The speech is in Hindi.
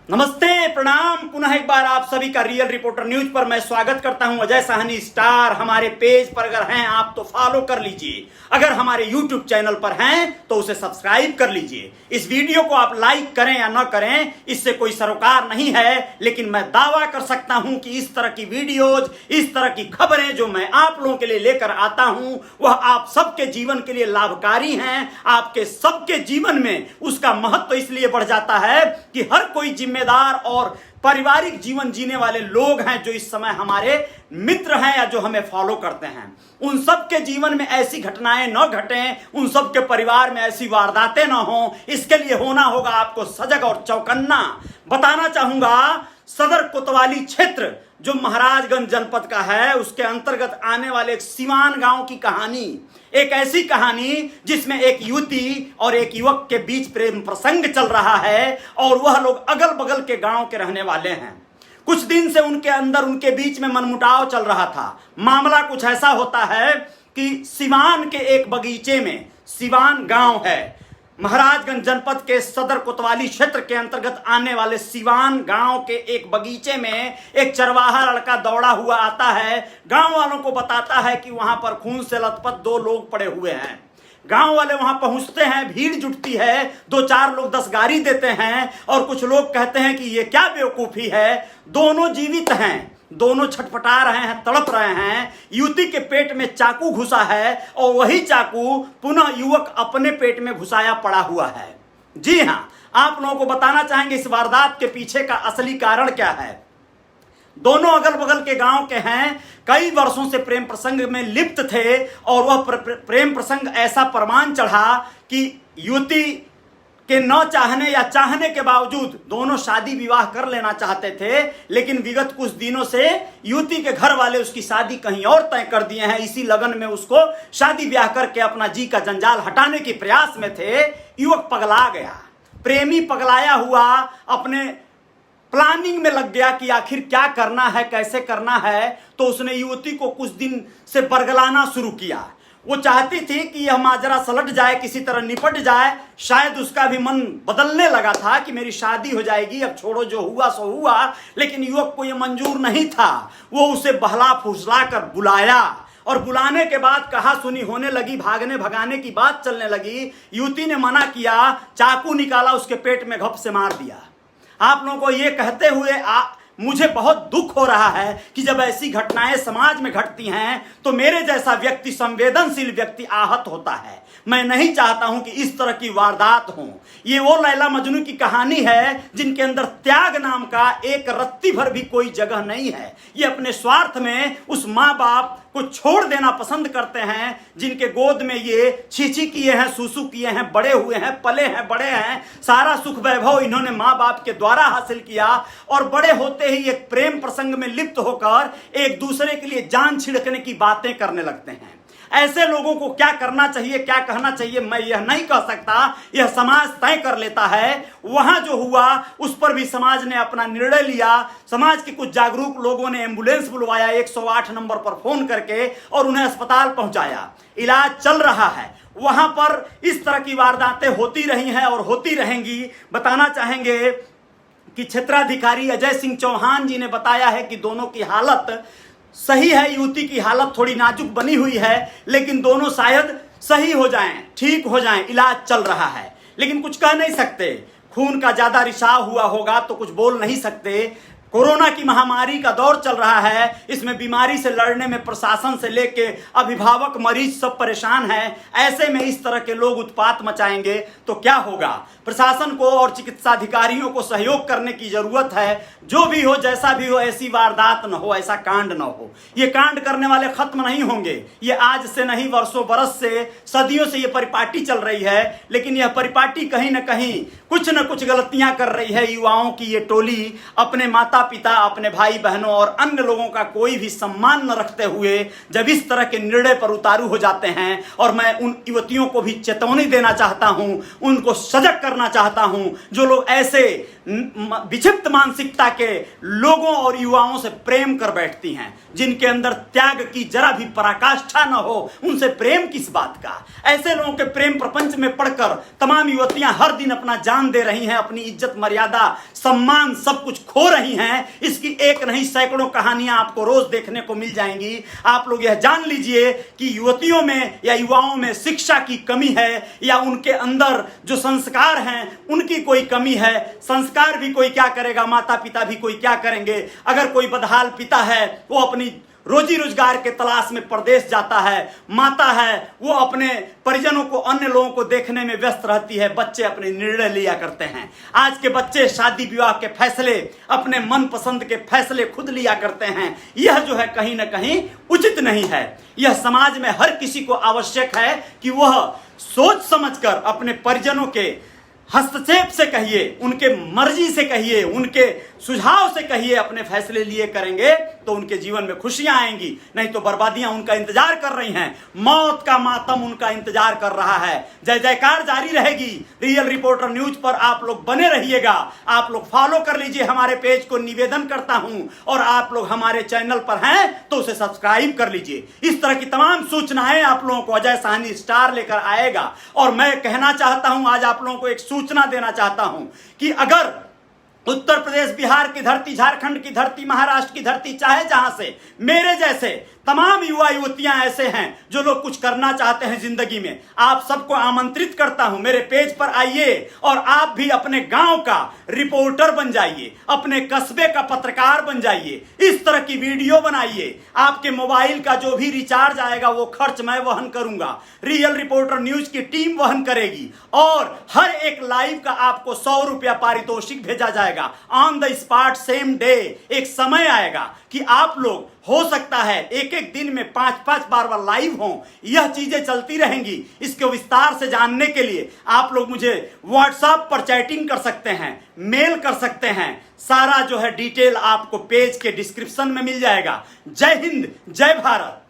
नमस्ते, प्रणाम। पुनः एक बार आप सभी का रियल रिपोर्टर न्यूज पर मैं स्वागत करता हूं। अजय साहनी स्टार हमारे पेज पर अगर हैं आप तो फॉलो कर लीजिए, अगर हमारे यूट्यूब चैनल पर हैं तो उसे सब्सक्राइब कर लीजिए। इस वीडियो को आप लाइक करें या न करें इससे कोई सरोकार नहीं है, लेकिन मैं दावा कर सकता हूं कि इस तरह की वीडियोज, इस तरह की खबरें जो मैं आप लोगों के लिए लेकर आता हूं वह आप सबके जीवन के लिए लाभकारी हैं। आपके सबके जीवन में उसका महत्व इसलिए बढ़ जाता है कि हर कोई जिम्मेदार और पारिवारिक जीवन जीने वाले लोग हैं जो इस समय हमारे मित्र हैं या जो हमें फॉलो करते हैं। उन सब के जीवन में ऐसी घटनाएं न घटें, उन सब के परिवार में ऐसी वारदातें न हो, इसके लिए होना होगा आपको सजग और चौकन्ना। बताना चाहूंगा, सदर कोतवाली क्षेत्र जो महाराजगंज जनपद का है उसके अंतर्गत आने वाले एक सिवान गांव की कहानी, एक ऐसी कहानी जिसमें एक युवती और एक युवक के बीच प्रेम प्रसंग चल रहा है और वह लोग अगल बगल के गांव के रहने वाले हैं। कुछ दिन से उनके बीच में मनमुटाव चल रहा था। मामला कुछ ऐसा होता है कि सिवान के एक बगीचे में, सिवान गांव है, महाराजगंज जनपद के सदर कोतवाली क्षेत्र के अंतर्गत आने वाले सिवान गांव के एक बगीचे में एक चरवाहा लड़का दौड़ा हुआ आता है। गांव वालों को बताता है कि वहां पर खून से लथपथ दो लोग पड़े हुए हैं। गांव वाले वहां पहुंचते हैं, भीड़ जुटती है, 2-4 लोग 10 गारी देते हैं और कुछ लोग कहते हैं कि ये क्या बेवकूफी है। दोनों जीवित हैं, दोनों छटपटा रहे हैं, तड़प रहे हैं। युवती के पेट में चाकू घुसा है और वही चाकू पुनः युवक अपने पेट में घुसाया पड़ा हुआ है। जी हां, आप लोगों को बताना चाहेंगे इस वारदात के पीछे का असली कारण क्या है। दोनों अगल बगल के गांव के हैं, कई वर्षों से प्रेम प्रसंग में लिप्त थे और वह प्रेम प्रसंग ऐसा परवान चढ़ा कि युवती के न चाहने या चाहने के बावजूद दोनों शादी विवाह कर लेना चाहते थे, लेकिन विगत कुछ दिनों से युवती के घर वाले उसकी शादी कहीं और तय कर दिए हैं। इसी लगन में उसको शादी ब्याह करके अपना जी का जंजाल हटाने के प्रयास में थे। युवक पगला गया, प्रेमी पगलाया हुआ अपने प्लानिंग में लग गया कि आखिर क्या करना है, कैसे करना है। तो उसने युवती को कुछ दिन से बरगलाना शुरू किया। वो चाहती थी कि यह माजरा सलट जाए, किसी तरह निपट जाए। शायद उसका भी मन बदलने लगा था कि मेरी शादी हो जाएगी, अब छोड़ो, जो हुआ सो हुआ। लेकिन युवक को यह मंजूर नहीं था। वो उसे बहला फुसला कर बुलाया और बुलाने के बाद कहा सुनी होने लगी, भागने भगाने की बात चलने लगी। युवती ने मना किया, चाकू निकाला, उसके पेट में घप से मार दिया। आप लोगों को ये कहते हुए मुझे बहुत दुख हो रहा है कि जब ऐसी घटनाएं समाज में घटती हैं तो मेरे जैसा व्यक्ति, संवेदनशील व्यक्ति आहत होता है। मैं नहीं चाहता हूं कि इस तरह की वारदात हो। ये वो लैला मजनू की कहानी है जिनके अंदर त्याग नाम का एक रत्ती भर भी कोई जगह नहीं है। ये अपने स्वार्थ में उस माँ बाप को छोड़ देना पसंद करते हैं जिनके गोद में ये छीछी किए हैं, सूसू किए हैं, बड़े हुए हैं, पले हैं, बड़े हैं। सारा सुख वैभव इन्होंने माँ बाप के द्वारा हासिल किया और बड़े होते ही एक प्रेम प्रसंग में लिप्त होकर एक दूसरे के लिए जान छिड़कने की बातें करने लगते हैं। ऐसे लोगों को क्या करना चाहिए, क्या कहना चाहिए, मैं यह नहीं कह सकता, यह समाज तय कर लेता है। वहां जो हुआ उस पर भी समाज ने अपना निर्णय लिया। समाज के कुछ जागरूक लोगों ने एम्बुलेंस बुलवाया 108 नंबर पर फोन करके और उन्हें अस्पताल पहुंचाया। इलाज चल रहा है। वहां पर इस तरह की वारदातें होती रही हैं और होती रहेंगी। बताना चाहेंगे कि क्षेत्राधिकारी अजय सिंह चौहान जी ने बताया है कि दोनों की हालत सही है। युवती की हालत थोड़ी नाजुक बनी हुई है, लेकिन दोनों शायद सही हो जाएं, ठीक हो जाएं। इलाज चल रहा है, लेकिन कुछ कह नहीं सकते। खून का ज्यादा रिसाव हुआ होगा तो कुछ बोल नहीं सकते। कोरोना की महामारी का दौर चल रहा है, इसमें बीमारी से लड़ने में प्रशासन से लेके अभिभावक, मरीज सब परेशान हैं। ऐसे में इस तरह के लोग उत्पात मचाएंगे तो क्या होगा। प्रशासन को और चिकित्सा अधिकारियों को सहयोग करने की जरूरत है। जो भी हो, जैसा भी हो, ऐसी वारदात न हो, ऐसा कांड न हो। ये कांड करने वाले खत्म नहीं होंगे। ये आज से नहीं, वर्षों बरस से, सदियों से ये परिपाटी चल रही है। लेकिन यह परिपाटी कहीं न कहीं कुछ न कुछ गलतियां कर रही है। युवाओं की ये टोली अपने माता पिता, अपने भाई बहनों और अन्य लोगों का कोई भी सम्मान न रखते हुए जब इस तरह के निर्णय पर उतारू हो जाते हैं, और मैं उन युवतियों को भी चेतावनी देना चाहता हूं, उनको सजग करना चाहता हूं जो लोग ऐसे विक्षिप्त मानसिकता के लोगों और युवाओं से प्रेम कर बैठती हैं, जिनके अंदर त्याग की जरा भी पराकाष्ठा न हो, उनसे प्रेम किस बात का। ऐसे लोगों के प्रेम प्रपंच में पड़कर तमाम युवतियां हर दिन अपना जान जान दे रही हैं, अपनी इज्जत मर्यादा सम्मान सब कुछ खो रही हैं। इसकी एक नहीं सैकड़ों कहानियां आपको रोज देखने को मिल जाएंगी। आप लोग यह जान लीजिए कि युवतियों में या युवाओं में शिक्षा की कमी है या उनके अंदर जो संस्कार हैं उनकी कोई कमी है। संस्कार भी कोई क्या करेगा, माता पिता भी कोई क्या करेंगे। अगर कोई बदहाल पिता है वो अपनी रोजी रोजगार के तलाश में प्रदेश जाता है, माता है वो अपने परिजनों को, अन्य लोगों को देखने में व्यस्त रहती है, बच्चे अपने निर्णय लिया करते हैं। आज के बच्चे शादी विवाह के फैसले, अपने मनपसंद के फैसले खुद लिया करते हैं। यह जो है कहीं ना कहीं उचित नहीं है। यह समाज में हर किसी को आवश्यक है कि वह सोच समझकर अपने परिजनों के हस्तक्षेप से कहिए, उनके मर्जी से कहिए, उनके सुझाव से कहिए, अपने फैसले लिए करेंगे तो उनके जीवन में खुशियां आएंगी, नहीं तो बर्बादियां उनका इंतजार कर रही हैं। मौत का मातम उनका इंतजार कर रहा है। जय जयकार जारी रहेगी। रियल रिपोर्टर न्यूज पर आप लोग बने रहिएगा। आप लोग फॉलो कर लीजिए हमारे पेज को, निवेदन करता हूं, और आप लोग हमारे चैनल पर हैं तो उसे सब्सक्राइब कर लीजिए। इस तरह की तमाम सूचनाएं आप लोगों को अजय साहनी स्टार लेकर आएगा। और मैं कहना चाहता हूं, आज आप लोगों को एक सूचना देना चाहता हूं कि अगर उत्तर प्रदेश, बिहार की धरती, झारखंड की धरती, महाराष्ट्र की धरती, चाहे जहां से मेरे जैसे तमाम युवा युवतियां ऐसे हैं जो लोग कुछ करना चाहते हैं जिंदगी में, आप सबको आमंत्रित करता हूं, मेरे पेज पर आइए और आप भी अपने गांव का रिपोर्टर बन जाइए, अपने कस्बे का पत्रकार बन जाइए। इस तरह की वीडियो बनाइए। आपके मोबाइल का जो भी रिचार्ज आएगा वो खर्च मैं वहन करूंगा, रियल रिपोर्टर न्यूज की टीम वहन करेगी, और हर एक लाइव का आपको 100 रुपया पारितोषिक भेजा जाएगा on the spot, same day. एक समय आएगा कि आप लोग, हो सकता है एक एक दिन में 5-5 बार लाइव हों। यह चीजें चलती रहेंगी। इसके विस्तार से जानने के लिए आप लोग मुझे व्हाट्सएप पर चैटिंग कर सकते हैं, मेल कर सकते हैं। सारा जो है डिटेल आपको पेज के डिस्क्रिप्शन में मिल जाएगा। जय हिंद, जय भारत।